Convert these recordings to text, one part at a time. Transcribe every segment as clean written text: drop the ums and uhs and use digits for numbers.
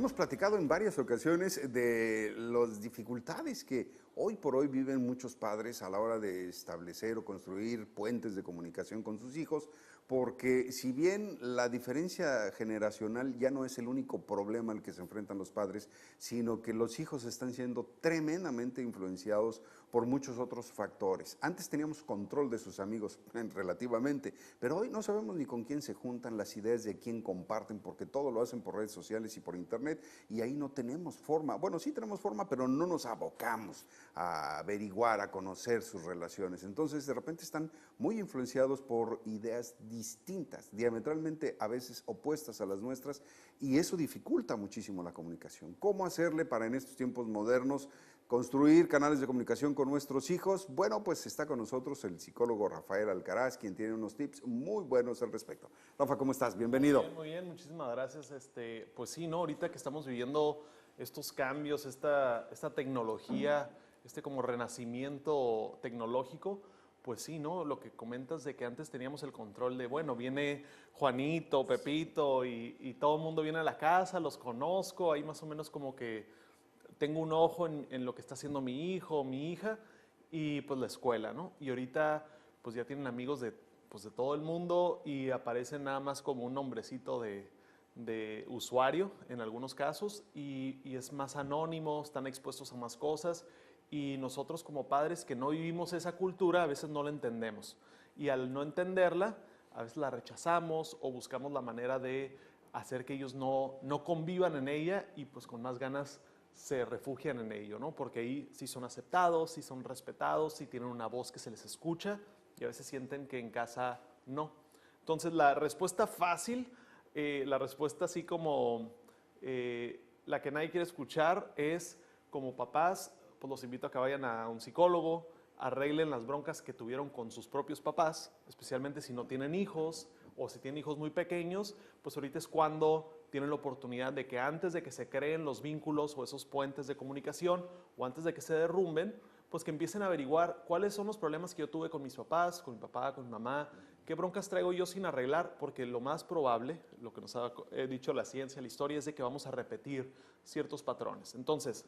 Hemos platicado en varias ocasiones de las dificultades que hoy por hoy viven muchos padres a la hora de establecer o construir puentes de comunicación con sus hijos, porque si bien la diferencia generacional ya no es el único problema al que se enfrentan los padres, sino que los hijos están siendo tremendamente influenciados por muchos otros factores. Antes teníamos control de sus amigos relativamente, pero hoy no sabemos ni con quién se juntan, las ideas de quién comparten, porque todo lo hacen por redes sociales y por internet, y ahí no tenemos forma. Bueno, sí tenemos forma, pero no nos abocamos a averiguar, a conocer sus relaciones. Entonces, de repente están muy influenciados por ideas distintas, diametralmente a veces opuestas a las nuestras, y eso dificulta muchísimo la comunicación. ¿Cómo hacerle para en estos tiempos modernos construir canales de comunicación con nuestros hijos? Bueno, pues está con nosotros el psicólogo Rafael Alcaraz, quien tiene unos tips muy buenos al respecto. Rafa, ¿cómo estás? Bienvenido. Muy bien, muchísimas gracias. Pues sí, ¿no? Ahorita que estamos viviendo estos cambios, esta tecnología, como renacimiento tecnológico, pues sí, ¿no? Lo que comentas de que antes teníamos el control de, bueno, viene Juanito, Pepito y todo el mundo viene a la casa, los conozco, ahí más o menos como que tengo un ojo en lo que está haciendo mi hijo o mi hija y pues la escuela, ¿no? Y ahorita pues ya tienen amigos pues, de todo el mundo y aparecen nada más como un nombrecito de usuario en algunos casos y es más anónimo, están expuestos a más cosas y nosotros como padres que no vivimos esa cultura a veces no la entendemos y al no entenderla a veces la rechazamos o buscamos la manera de hacer que ellos no convivan en ella y pues con más ganas se refugian en ello, ¿no? Porque ahí sí son aceptados, sí son respetados, sí tienen una voz que se les escucha y a veces sienten que en casa no. Entonces la respuesta fácil, la respuesta así como la que nadie quiere escuchar es como papás, pues los invito a que vayan a un psicólogo, arreglen las broncas que tuvieron con sus propios papás, especialmente si no tienen hijos o si tienen hijos muy pequeños, pues ahorita es cuando tienen la oportunidad de que antes de que se creen los vínculos o esos puentes de comunicación o antes de que se derrumben, pues que empiecen a averiguar cuáles son los problemas que yo tuve con mis papás, con mi papá, con mi mamá, qué broncas traigo yo sin arreglar, porque lo más probable, lo que nos ha dicho la ciencia, la historia, es de que vamos a repetir ciertos patrones. Entonces,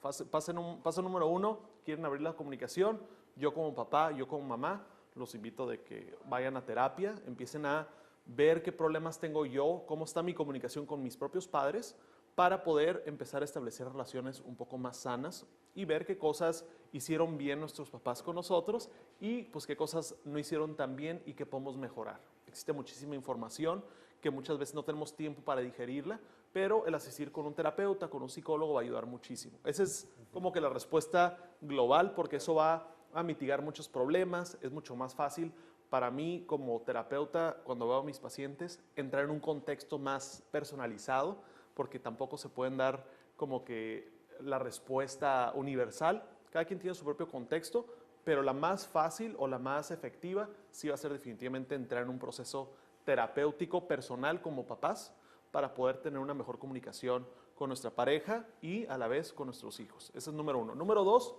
paso número 1, quieren abrir la comunicación, yo como papá, yo como mamá, los invito de que vayan a terapia, empiecen a ver qué problemas tengo yo, cómo está mi comunicación con mis propios padres, para poder empezar a establecer relaciones un poco más sanas y ver qué cosas hicieron bien nuestros papás con nosotros y pues qué cosas no hicieron tan bien y qué podemos mejorar. Existe muchísima información que muchas veces no tenemos tiempo para digerirla, pero el asistir con un terapeuta, con un psicólogo va a ayudar muchísimo. Esa es como que la respuesta global, porque eso va a mitigar muchos problemas, es mucho más fácil para mí como terapeuta, cuando veo a mis pacientes, entrar en un contexto más personalizado, porque tampoco se pueden dar como que la respuesta universal. Cada quien tiene su propio contexto, pero la más fácil o la más efectiva sí va a ser definitivamente entrar en un proceso terapéutico personal como papás para poder tener una mejor comunicación con nuestra pareja y a la vez con nuestros hijos. Ese es número 1. Número 2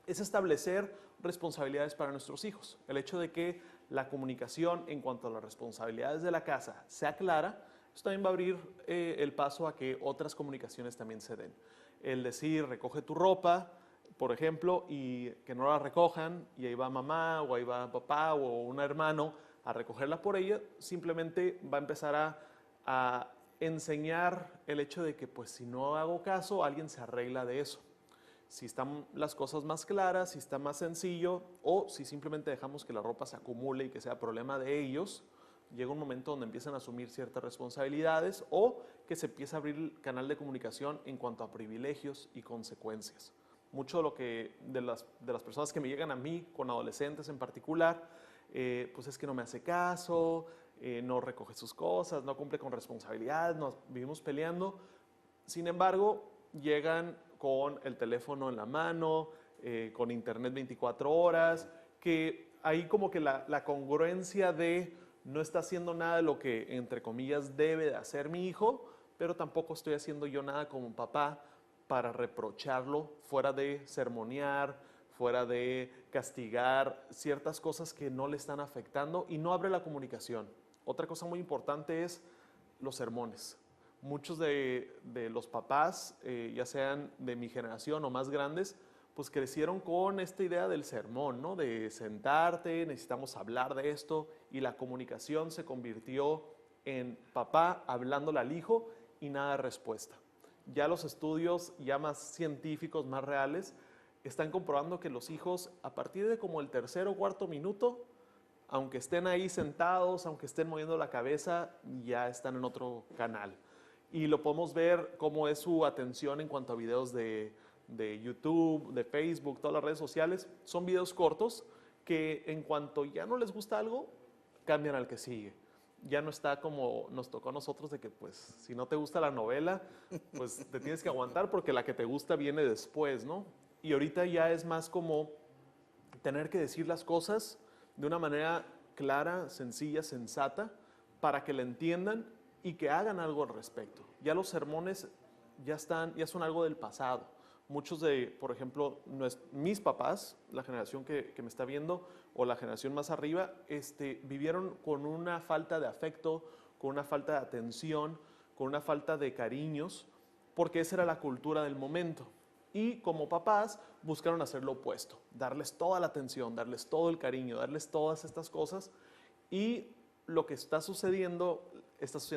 es establecer responsabilidades para nuestros hijos. El hecho de que la comunicación en cuanto a las responsabilidades de la casa sea clara, esto también va a abrir el paso a que otras comunicaciones también se den. El decir, recoge tu ropa, por ejemplo, y que no la recojan, y ahí va mamá, o ahí va papá, o un hermano a recogerla por ella, simplemente va a empezar a enseñar el hecho de que pues si no hago caso, alguien se arregla de eso. Si están las cosas más claras, si está más sencillo, o si simplemente dejamos que la ropa se acumule y que sea problema de ellos, llega un momento donde empiezan a asumir ciertas responsabilidades o que se empieza a abrir el canal de comunicación en cuanto a privilegios y consecuencias. Mucho de lo que de las personas que me llegan a mí, con adolescentes en particular, pues es que no me hace caso, no recoge sus cosas, no cumple con responsabilidades, nos vivimos peleando. Sin embargo, llegan con el teléfono en la mano, con internet 24 horas, que ahí como que la congruencia de no está haciendo nada de lo que, entre comillas, debe de hacer mi hijo, pero tampoco estoy haciendo yo nada como papá para reprocharlo, fuera de sermonear, fuera de castigar ciertas cosas que no le están afectando y no abre la comunicación. Otra cosa muy importante es los sermones. Muchos de los papás, ya sean de mi generación o más grandes, pues crecieron con esta idea del sermón, ¿no? De sentarte, necesitamos hablar de esto, y la comunicación se convirtió en papá hablándole al hijo y nada de respuesta. Ya los estudios ya más científicos, más reales, están comprobando que los hijos, a partir de como el tercer o cuarto minuto, aunque estén ahí sentados, aunque estén moviendo la cabeza, ya están en otro canal. Y lo podemos ver cómo es su atención en cuanto a videos de YouTube, de Facebook, todas las redes sociales. Son videos cortos que en cuanto ya no les gusta algo, cambian al que sigue. Ya no está como nos tocó a nosotros de que pues si no te gusta la novela, pues te tienes que aguantar porque la que te gusta viene después, ¿no? Y ahorita ya es más como tener que decir las cosas de una manera clara, sencilla, sensata, para que la entiendan y que hagan algo al respecto. Ya los sermones ya son algo del pasado. Muchos de, por ejemplo, mis papás, la generación que me está viendo, o la generación más arriba, vivieron con una falta de afecto, con una falta de atención, con una falta de cariños, porque esa era la cultura del momento. Y como papás buscaron hacer lo opuesto, darles toda la atención, darles todo el cariño, darles todas estas cosas, y lo que está sucediendo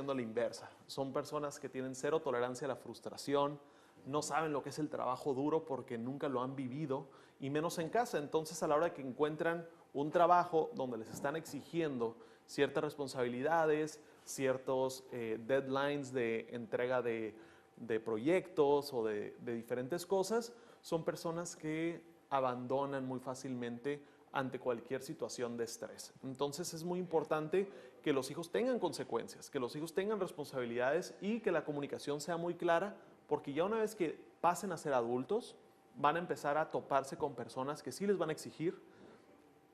a la inversa. Son personas que tienen cero tolerancia a la frustración, no saben lo que es el trabajo duro porque nunca lo han vivido, y menos en casa. Entonces, a la hora de que encuentran un trabajo donde les están exigiendo ciertas responsabilidades, ciertos deadlines de entrega de proyectos o de diferentes cosas, son personas que abandonan muy fácilmente ante cualquier situación de estrés. Entonces es muy importante que los hijos tengan consecuencias, que los hijos tengan responsabilidades y que la comunicación sea muy clara, porque ya una vez que pasen a ser adultos, van a empezar a toparse con personas que sí les van a exigir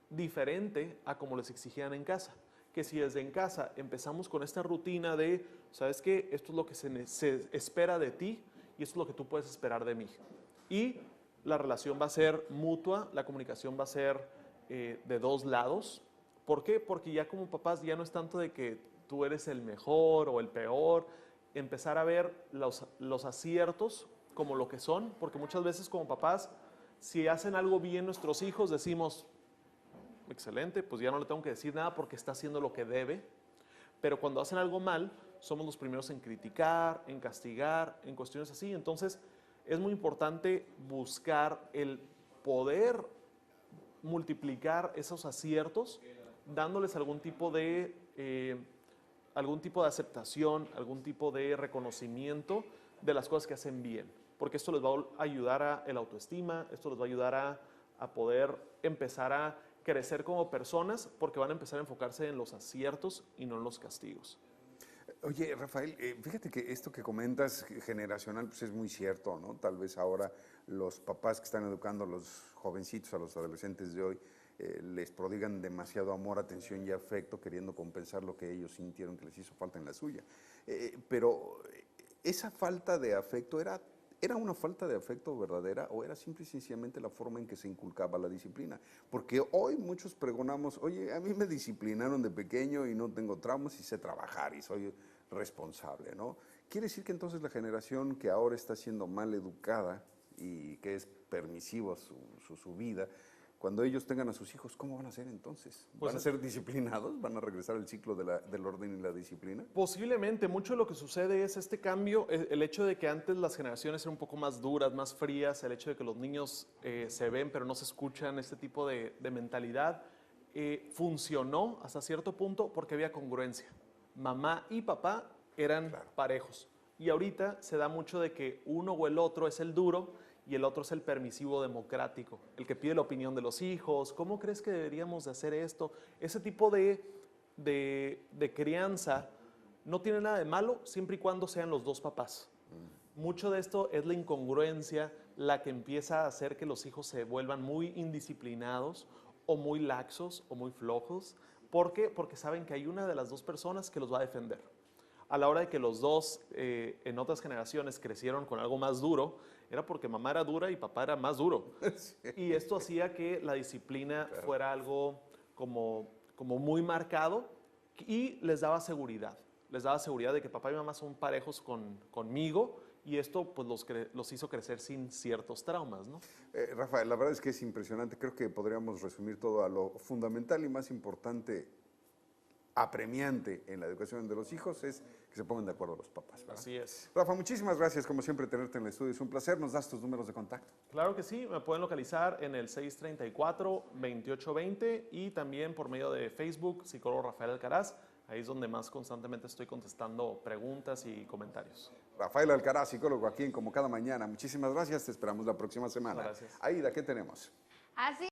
diferente a como les exigían en casa. Que si desde en casa empezamos con esta rutina de, ¿sabes qué? Esto es lo que se espera de ti y esto es lo que tú puedes esperar de mí. Y la relación va a ser mutua, la comunicación va a ser de dos lados. ¿Por qué? Porque ya como papás ya no es tanto de que tú eres el mejor o el peor, empezar a ver los aciertos como lo que son, porque muchas veces como papás, si hacen algo bien nuestros hijos, decimos, excelente, pues ya no le tengo que decir nada porque está haciendo lo que debe. Pero cuando hacen algo mal, somos los primeros en criticar, en castigar, en cuestiones así. Entonces, es muy importante buscar el poder multiplicar esos aciertos, dándoles algún tipo de aceptación, algún tipo de reconocimiento de las cosas que hacen bien. Porque esto les va a ayudar a el autoestima, esto les va a ayudar a poder empezar a crecer como personas, porque van a empezar a enfocarse en los aciertos y no en los castigos. Oye, Rafael, fíjate que esto que comentas generacional pues es muy cierto, ¿no? Tal vez ahora los papás que están educando a los jovencitos, a los adolescentes de hoy, les prodigan demasiado amor, atención y afecto, queriendo compensar lo que ellos sintieron que les hizo falta en la suya. Pero esa falta de afecto ¿era una falta de afecto verdadera o era simple y sencillamente la forma en que se inculcaba la disciplina? Porque hoy muchos pregonamos, oye, a mí me disciplinaron de pequeño y no tengo traumas y sé trabajar y soy responsable, ¿no? Quiere decir que entonces la generación que ahora está siendo mal educada y que es permisivo su vida, cuando ellos tengan a sus hijos, ¿cómo van a ser entonces? ¿Van a ser disciplinados? ¿Van a regresar al ciclo del orden y la disciplina? Posiblemente, mucho de lo que sucede es este cambio, el hecho de que antes las generaciones eran un poco más duras, más frías, el hecho de que los niños se ven pero no se escuchan, este tipo de mentalidad, funcionó hasta cierto punto porque había congruencia. Mamá y papá eran parejos. Y ahorita se da mucho de que uno o el otro es el duro y el otro es el permisivo democrático, el que pide la opinión de los hijos, ¿cómo crees que deberíamos de hacer esto? Ese tipo de crianza no tiene nada de malo siempre y cuando sean los dos papás. Mucho de esto es la incongruencia la que empieza a hacer que los hijos se vuelvan muy indisciplinados o muy laxos o muy flojos. ¿Por qué? Porque saben que hay una de las dos personas que los va a defender. A la hora de que los dos en otras generaciones crecieron con algo más duro, era porque mamá era dura y papá era más duro. Sí. Y esto hacía que la disciplina fuera algo como muy marcado y les daba seguridad. les daba seguridad de que papá y mamá son parejos conmigo y esto pues los hizo crecer sin ciertos traumas, ¿no? Rafael, la verdad es que es impresionante. Creo que podríamos resumir todo a lo fundamental y más importante, apremiante en la educación de los hijos es que se pongan de acuerdo los papás, ¿verdad? Así es. Rafa, muchísimas gracias, como siempre, tenerte en el estudio. Es un placer. ¿Nos das tus números de contacto? Claro que sí, me pueden localizar en el 634-2820 y también por medio de Facebook, psicólogo Rafael Alcaraz. Ahí es donde más constantemente estoy contestando preguntas y comentarios. Rafael Alcaraz, psicólogo aquí en Como Cada Mañana. Muchísimas gracias. Te esperamos la próxima semana. Gracias. Aida, ¿qué tenemos? Así